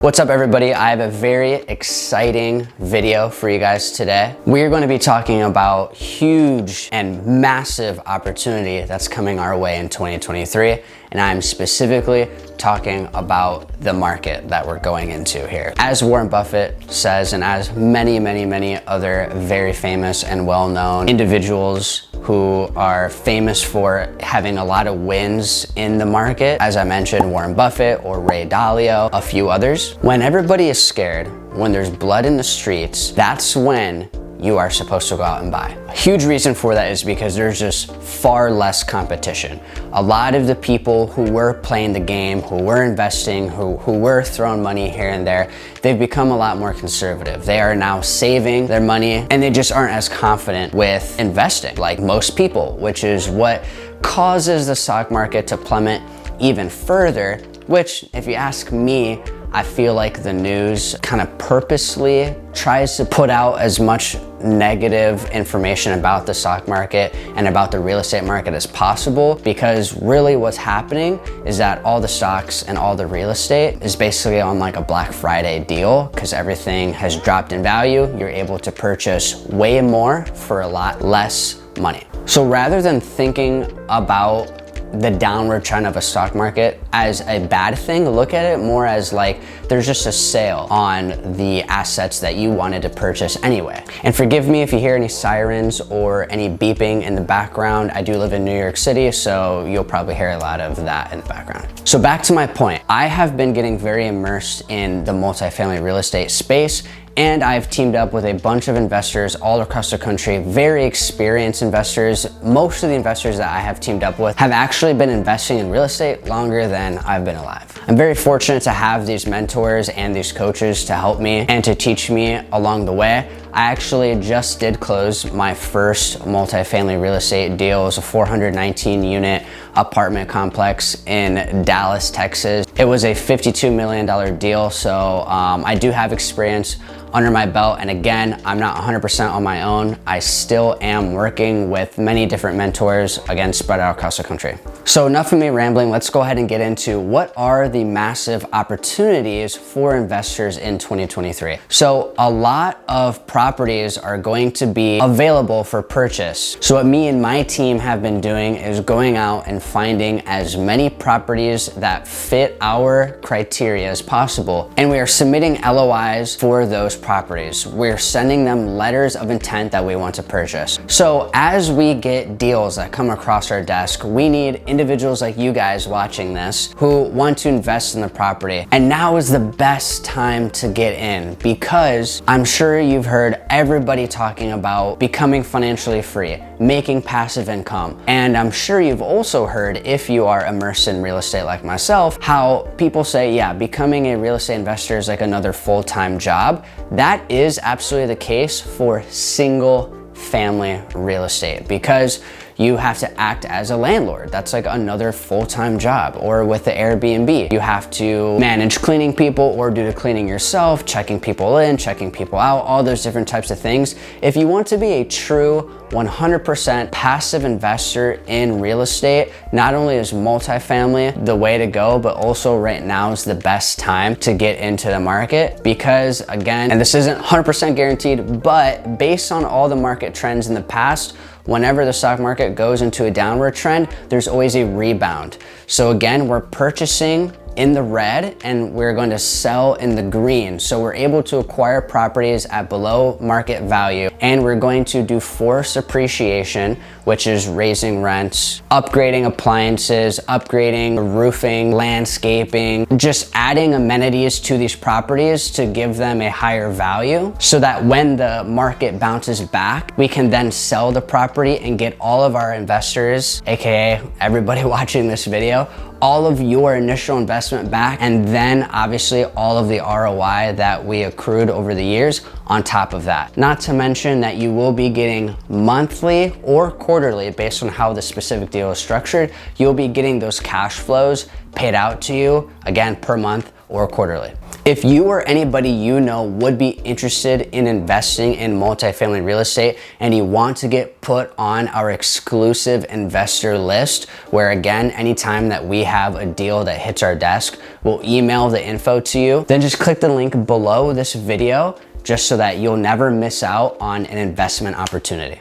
What's up everybody? I have a very exciting video for you guys today. We're going to be talking about huge and massive opportunity that's coming our way in 2023. And I'm specifically talking about the market that we're going into here. As Warren Buffett says, and as many other very famous and well-known individuals who are famous for having a lot of wins in the market, as I mentioned, Warren Buffett or Ray Dalio, a few others. When everybody is scared, when there's blood in the streets, that's when you are supposed to go out and buy. A huge reason for that is because there's just far less competition. A lot of the people who were playing the game, who were investing, who were throwing money here and there, they've become a lot more conservative. They are now saving their money and they just aren't as confident with investing like most people, which is what causes the stock market to plummet even further, which if you ask me, I feel like the news kind of purposely tries to put out as much negative information about the stock market and about the real estate market as possible, because really what's happening is that all the stocks and all the real estate is basically on like a Black Friday deal because everything has dropped in value. You're able to purchase way more for a lot less money. So rather than thinking about the downward trend of a stock market as a bad thing, look at it more as like there's just a sale on the assets that you wanted to purchase anyway. And forgive me if you hear any sirens or any beeping in the background. I do live in New York City, so you'll probably hear a lot of that in the background. So back to my point, I have been getting very immersed in the multifamily real estate space, and I've teamed up with a bunch of investors all across the country, very experienced investors. Most of the investors that I have teamed up with have actually been investing in real estate longer than I've been alive. I'm very fortunate to have these mentors and these coaches to help me and to teach me along the way. I actually just did close my first multifamily real estate deal. It was a 419 unit apartment complex in Dallas, Texas. It was a $52 million deal, so I do have experience under my belt. And again, I'm not 100% on my own. I still am working with many different mentors, again, spread out across the country. So enough of me rambling, let's go ahead and get into what are the massive opportunities for investors in 2023. So a lot of properties are going to be available for purchase. So what me and my team have been doing is going out and finding as many properties that fit our criteria as possible. And we are submitting LOIs for those properties. We're sending them letters of intent that we want to purchase. So as we get deals that come across our desk, we need individuals like you guys watching this who want to invest in the property. And now is the best time to get in, because I'm sure you've heard everybody talking about becoming financially free, making passive income. And I'm sure you've also heard, if you are immersed in real estate like myself, how people say, yeah, becoming a real estate investor is like another full-time job. That is absolutely the case for single family real estate, because you have to act as a landlord. That's like another full-time job. Or with the Airbnb, you have to manage cleaning people or do the cleaning yourself, checking people in, checking people out, all those different types of things. If you want to be a true 100% passive investor in real estate, not only is multifamily the way to go, but also right now is the best time to get into the market, because again, and this isn't 100% guaranteed, but based on all the market trends in the past, whenever the stock market goes into a downward trend, there's always a rebound. So again, we're purchasing in the red and we're going to sell in the green. So we're able to acquire properties at below market value, and we're going to do forced appreciation, which is raising rents, upgrading appliances, upgrading roofing, landscaping, just adding amenities to these properties to give them a higher value, so that when the market bounces back, we can then sell the property and get all of our investors, aka everybody watching this video, all of your initial investment back, and then obviously all of the ROI that we accrued over the years on top of that. Not to mention that you will be getting monthly or quarterly, based on how the specific deal is structured, you'll be getting those cash flows paid out to you, again, per month or quarterly. If you or anybody you know would be interested in investing in multifamily real estate and you want to get put on our exclusive investor list, where again, anytime that we have a deal that hits our desk, we'll email the info to you, then just click the link below this video just so that you'll never miss out on an investment opportunity.